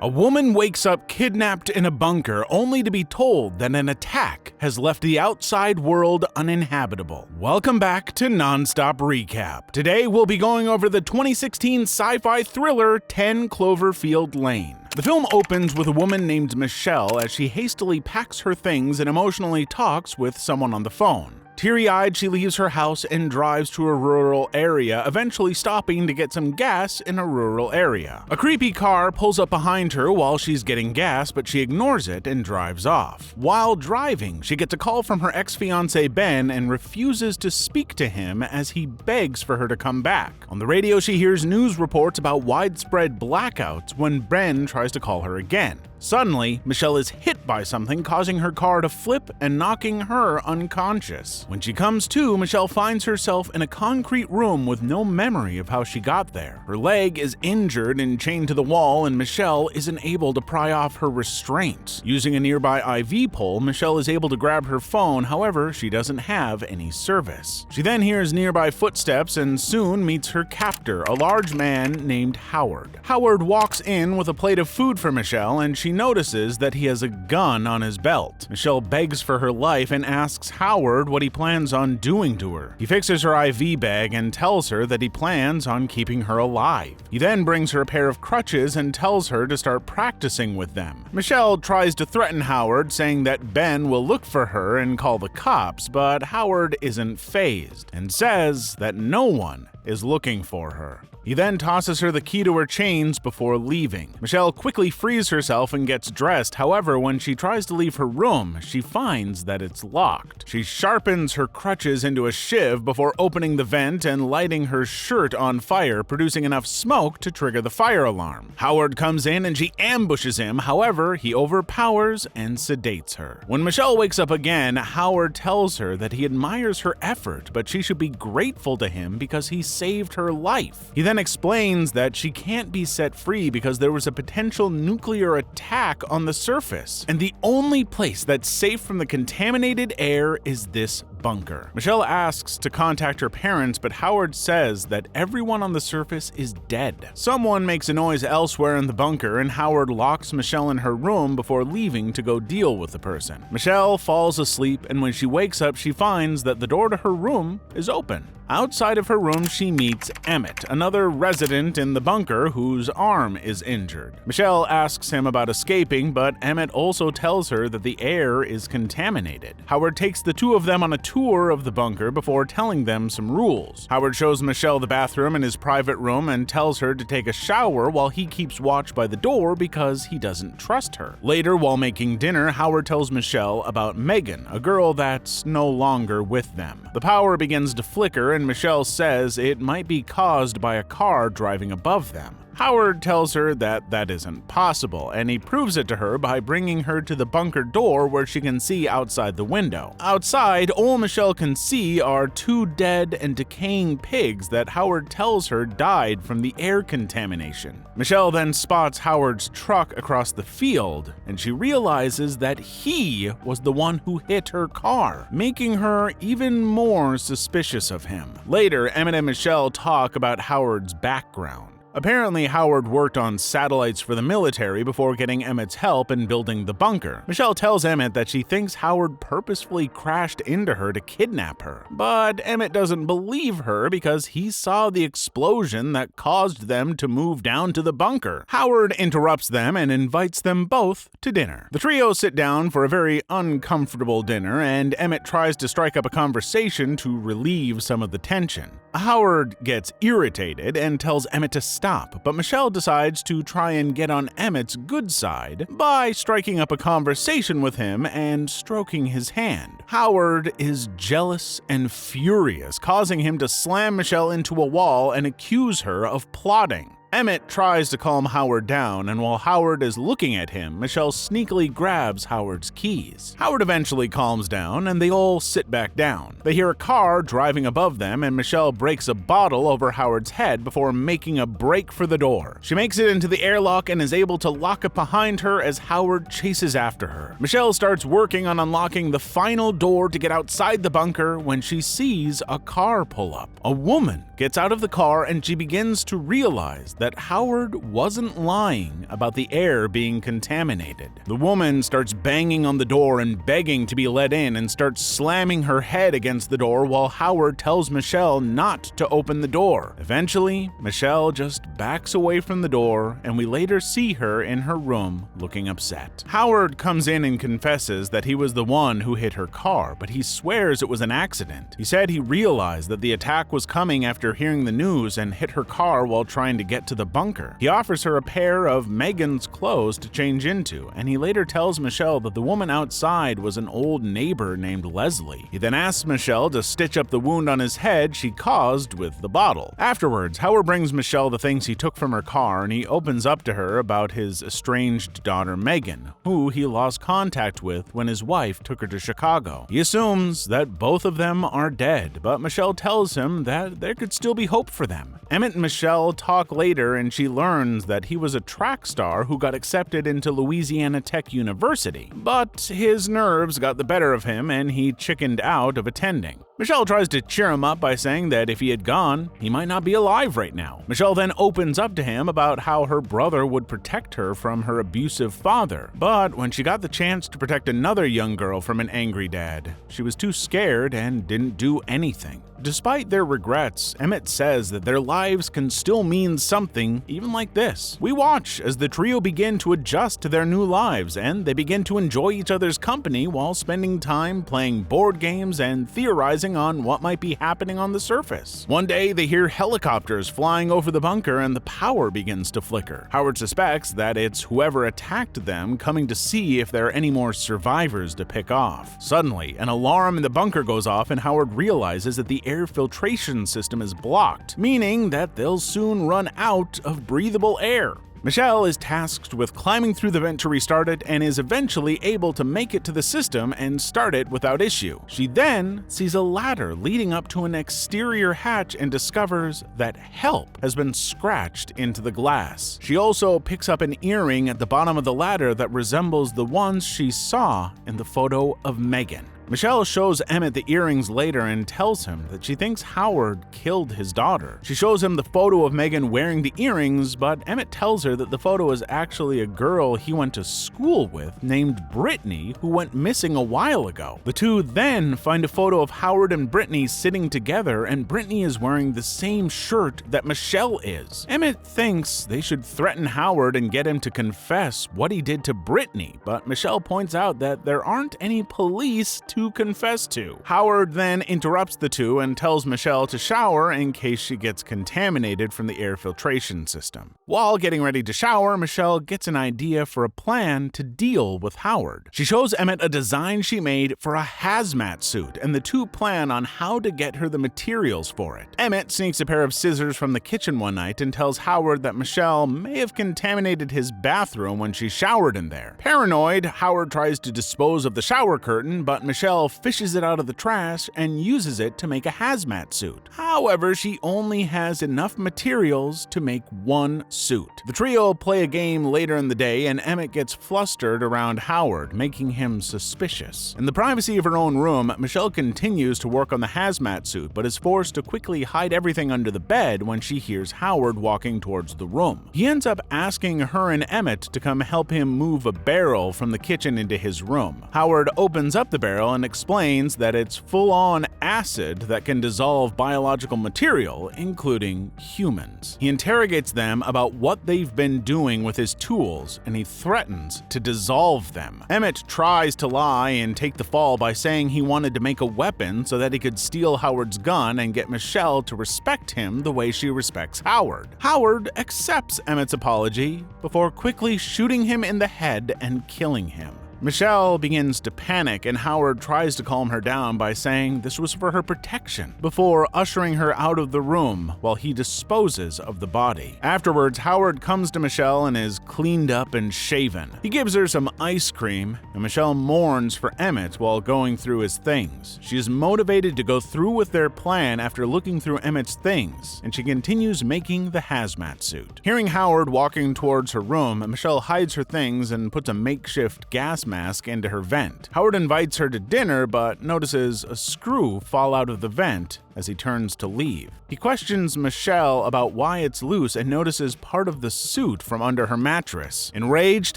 A woman wakes up kidnapped in a bunker only to be told that an attack has left the outside world uninhabitable. Welcome back to Nonstop Recap. Today we'll be going over the 2016 sci-fi thriller 10 Cloverfield Lane. The film opens with a woman named Michelle as she hastily packs her things and emotionally talks with someone on the phone. Teary-eyed, she leaves her house and drives to a rural area, eventually stopping to get some gas in a rural area. A creepy car pulls up behind her while she's getting gas, but she ignores it and drives off. While driving, she gets a call from her ex-fiancé Ben and refuses to speak to him as he begs for her to come back. On the radio, she hears news reports about widespread blackouts when Ben tries to call her again. Suddenly, Michelle is hit by something, causing her car to flip and knocking her unconscious. When she comes to, Michelle finds herself in a concrete room with no memory of how she got there. Her leg is injured and chained to the wall, and Michelle isn't able to pry off her restraints. Using a nearby IV pole, Michelle is able to grab her phone, however, she doesn't have any service. She then hears nearby footsteps and soon meets her captor, a large man named Howard. Howard walks in with a plate of food for Michelle, and she notices that he has a gun on his belt. Michelle begs for her life and asks Howard what he plans on doing to her. He fixes her IV bag and tells her that he plans on keeping her alive. He then brings her a pair of crutches and tells her to start practicing with them. Michelle tries to threaten Howard, saying that Ben will look for her and call the cops, but Howard isn't fazed and says that no one is looking for her. He then tosses her the key to her chains before leaving. Michelle quickly frees herself and gets dressed. However, when she tries to leave her room, she finds that it's locked. She sharpens her crutches into a shiv before opening the vent and lighting her shirt on fire, producing enough smoke to trigger the fire alarm. Howard comes in and she ambushes him. However, he overpowers and sedates her. When Michelle wakes up again, Howard tells her that he admires her effort, but she should be grateful to him because he saved her life. He then explains that she can't be set free because there was a potential nuclear attack on the surface, and the only place that's safe from the contaminated air is this bunker. Michelle asks to contact her parents, but Howard says that everyone on the surface is dead. Someone makes a noise elsewhere in the bunker, and Howard locks Michelle in her room before leaving to go deal with the person. Michelle falls asleep, and when she wakes up, she finds that the door to her room is open. Outside of her room, she meets Emmett, another resident in the bunker whose arm is injured. Michelle asks him about escaping, but Emmett also tells her that the air is contaminated. Howard takes the two of them on a tour of the bunker before telling them some rules. Howard shows Michelle the bathroom in his private room and tells her to take a shower while he keeps watch by the door because he doesn't trust her. Later, while making dinner, Howard tells Michelle about Megan, a girl that's no longer with them. The power begins to flicker, and Michelle says it might be caused by a car driving above them. Howard tells her that that isn't possible, and he proves it to her by bringing her to the bunker door where she can see outside the window. Outside, all Michelle can see are two dead and decaying pigs that Howard tells her died from the air contamination. Michelle then spots Howard's truck across the field, and she realizes that he was the one who hit her car, making her even more suspicious of him. Later, Emmett and Michelle talk about Howard's background. Apparently, Howard worked on satellites for the military before getting Emmett's help in building the bunker. Michelle tells Emmett that she thinks Howard purposefully crashed into her to kidnap her. But Emmett doesn't believe her because he saw the explosion that caused them to move down to the bunker. Howard interrupts them and invites them both to dinner. The trio sit down for a very uncomfortable dinner, and Emmett tries to strike up a conversation to relieve some of the tension. Howard gets irritated and tells Emmett to stop, but Michelle decides to try and get on Emmett's good side by striking up a conversation with him and stroking his hand. Howard is jealous and furious, causing him to slam Michelle into a wall and accuse her of plotting. Emmett tries to calm Howard down, and while Howard is looking at him, Michelle sneakily grabs Howard's keys. Howard eventually calms down, and they all sit back down. They hear a car driving above them, and Michelle breaks a bottle over Howard's head before making a break for the door. She makes it into the airlock and is able to lock it behind her as Howard chases after her. Michelle starts working on unlocking the final door to get outside the bunker when she sees a car pull up. A woman gets out of the car and she begins to realize that Howard wasn't lying about the air being contaminated. The woman starts banging on the door and begging to be let in and starts slamming her head against the door while Howard tells Michelle not to open the door. Eventually, Michelle just backs away from the door and we later see her in her room looking upset. Howard comes in and confesses that he was the one who hit her car, but he swears it was an accident. He said he realized that the attack was coming after hearing the news and hit her car while trying to get to the bunker. He offers her a pair of Megan's clothes to change into, and he later tells Michelle that the woman outside was an old neighbor named Leslie. He then asks Michelle to stitch up the wound on his head she caused with the bottle. Afterwards, Howard brings Michelle the things he took from her car and he opens up to her about his estranged daughter Megan, who he lost contact with when his wife took her to Chicago. He assumes that both of them are dead, but Michelle tells him that there could still be hope for them. Emmett and Michelle talk later and she learns that he was a track star who got accepted into Louisiana Tech University, but his nerves got the better of him and he chickened out of attending. Michelle tries to cheer him up by saying that if he had gone, he might not be alive right now. Michelle then opens up to him about how her brother would protect her from her abusive father, but when she got the chance to protect another young girl from an angry dad, she was too scared and didn't do anything. Despite their regrets, Emmett says that their lives can still mean something, even like this. We watch as the trio begin to adjust to their new lives, and they begin to enjoy each other's company while spending time playing board games and theorizing on what might be happening on the surface. One day, they hear helicopters flying over the bunker and the power begins to flicker. Howard suspects that it's whoever attacked them coming to see if there are any more survivors to pick off. Suddenly, an alarm in the bunker goes off and Howard realizes that the air filtration system is blocked, meaning that they'll soon run out of breathable air. Michelle is tasked with climbing through the vent to restart it and is eventually able to make it to the system and start it without issue. She then sees a ladder leading up to an exterior hatch and discovers that help has been scratched into the glass. She also picks up an earring at the bottom of the ladder that resembles the ones she saw in the photo of Megan. Michelle shows Emmett the earrings later and tells him that she thinks Howard killed his daughter. She shows him the photo of Megan wearing the earrings, but Emmett tells her that the photo is actually a girl he went to school with named Brittany who went missing a while ago. The two then find a photo of Howard and Brittany sitting together, and Brittany is wearing the same shirt that Michelle is. Emmett thinks they should threaten Howard and get him to confess what he did to Brittany, but Michelle points out that there aren't any police to confess to. Howard then interrupts the two and tells Michelle to shower in case she gets contaminated from the air filtration system. While getting ready to shower, Michelle gets an idea for a plan to deal with Howard. She shows Emmett a design she made for a hazmat suit, and the two plan on how to get her the materials for it. Emmett sneaks a pair of scissors from the kitchen one night and tells Howard that Michelle may have contaminated his bathroom when she showered in there. Paranoid, Howard tries to dispose of the shower curtain, but Michelle fishes it out of the trash and uses it to make a hazmat suit. However, she only has enough materials to make one suit. The trio play a game later in the day and Emmett gets flustered around Howard, making him suspicious. In the privacy of her own room, Michelle continues to work on the hazmat suit, but is forced to quickly hide everything under the bed when she hears Howard walking towards the room. He ends up asking her and Emmett to come help him move a barrel from the kitchen into his room. Howard opens up the barrel and explains that it's full-on acid that can dissolve biological material, including humans. He interrogates them about what they've been doing with his tools, and he threatens to dissolve them. Emmett tries to lie and take the fall by saying he wanted to make a weapon so that he could steal Howard's gun and get Michelle to respect him the way she respects Howard. Howard accepts Emmett's apology before quickly shooting him in the head and killing him. Michelle begins to panic and Howard tries to calm her down by saying this was for her protection, before ushering her out of the room while he disposes of the body. Afterwards, Howard comes to Michelle and is cleaned up and shaven. He gives her some ice cream, and Michelle mourns for Emmett while going through his things. She is motivated to go through with their plan after looking through Emmett's things, and she continues making the hazmat suit. Hearing Howard walking towards her room, Michelle hides her things and puts a makeshift gas mask into her vent. Howard invites her to dinner, but notices a screw fall out of the vent as he turns to leave. He questions Michelle about why it's loose and notices part of the suit from under her mattress. Enraged,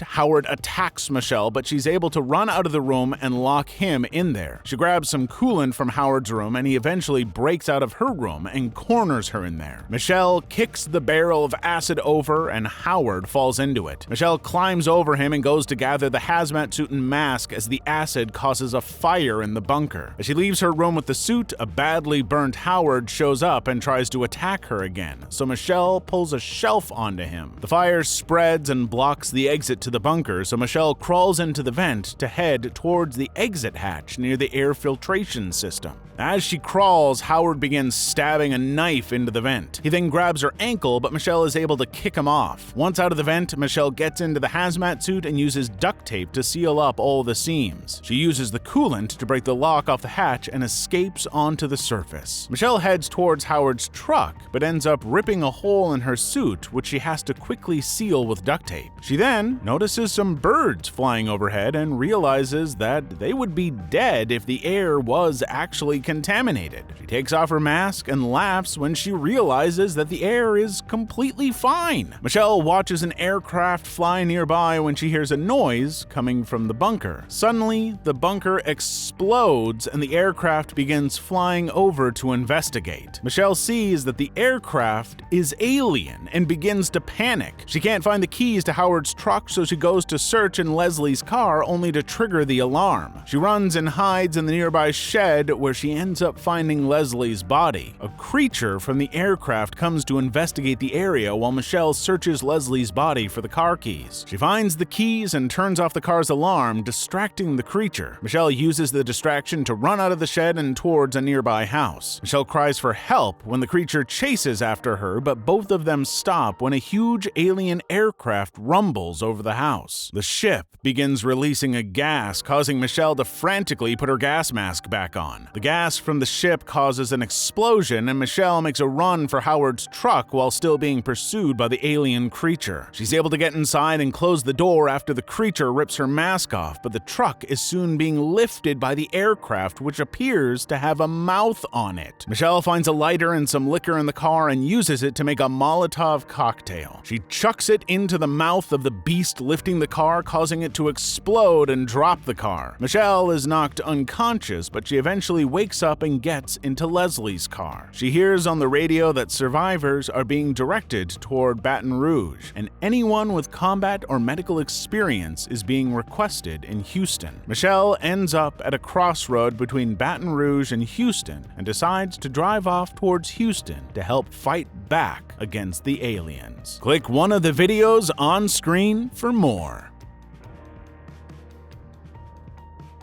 Howard attacks Michelle, but she's able to run out of the room and lock him in there. She grabs some coolant from Howard's room, and he eventually breaks out of her room and corners her in there. Michelle kicks the barrel of acid over, and Howard falls into it. Michelle climbs over him and goes to gather the hazmat suit and mask as the acid causes a fire in the bunker. As she leaves her room with the suit, a badly burned Howard shows up and tries to attack her again, so Michelle pulls a shelf onto him. The fire spreads and blocks the exit to the bunker, so Michelle crawls into the vent to head towards the exit hatch near the air filtration system. As she crawls, Howard begins stabbing a knife into the vent. He then grabs her ankle, but Michelle is able to kick him off. Once out of the vent, Michelle gets into the hazmat suit and uses duct tape to seal up all the seams. She uses the coolant to break the lock off the hatch and escapes onto the surface. Michelle heads towards Howard's truck, but ends up ripping a hole in her suit, which she has to quickly seal with duct tape. She then notices some birds flying overhead and realizes that they would be dead if the air was actually contaminated. She takes off her mask and laughs when she realizes that the air is completely fine. Michelle watches an aircraft fly nearby when she hears a noise coming from the bunker. Suddenly, the bunker explodes and the aircraft begins flying over to investigate. Michelle sees that the aircraft is alien and begins to panic. She can't find the keys to Howard's truck, so she goes to search in Leslie's car only to trigger the alarm. She runs and hides in the nearby shed where she ends up finding Leslie's body. A creature from the aircraft comes to investigate the area while Michelle searches Leslie's body for the car keys. She finds the keys and turns off the car's alarm, distracting the creature. Michelle uses the distraction to run out of the shed and towards a nearby house. Michelle cries for help when the creature chases after her, but both of them stop when a huge alien aircraft rumbles over the house. The ship begins releasing a gas, causing Michelle to frantically put her gas mask back on. The gas from the ship causes an explosion, and Michelle makes a run for Howard's truck while still being pursued by the alien creature. She's able to get inside and close the door after the creature rips her mask off, but the truck is soon being lifted by the aircraft, which appears to have a mouth on it. Michelle finds a lighter and some liquor in the car and uses it to make a Molotov cocktail. She chucks it into the mouth of the beast, lifting the car, causing it to explode and drop the car. Michelle is knocked unconscious, but she eventually wakes up and gets into Leslie's car. She hears on the radio that survivors are being directed toward Baton Rouge, and anyone with combat or medical experience is being requested in Houston. Michelle ends up at a crossroad between Baton Rouge and Houston and decides to drive off towards Houston to help fight back against the aliens. Click one of the videos on screen for more.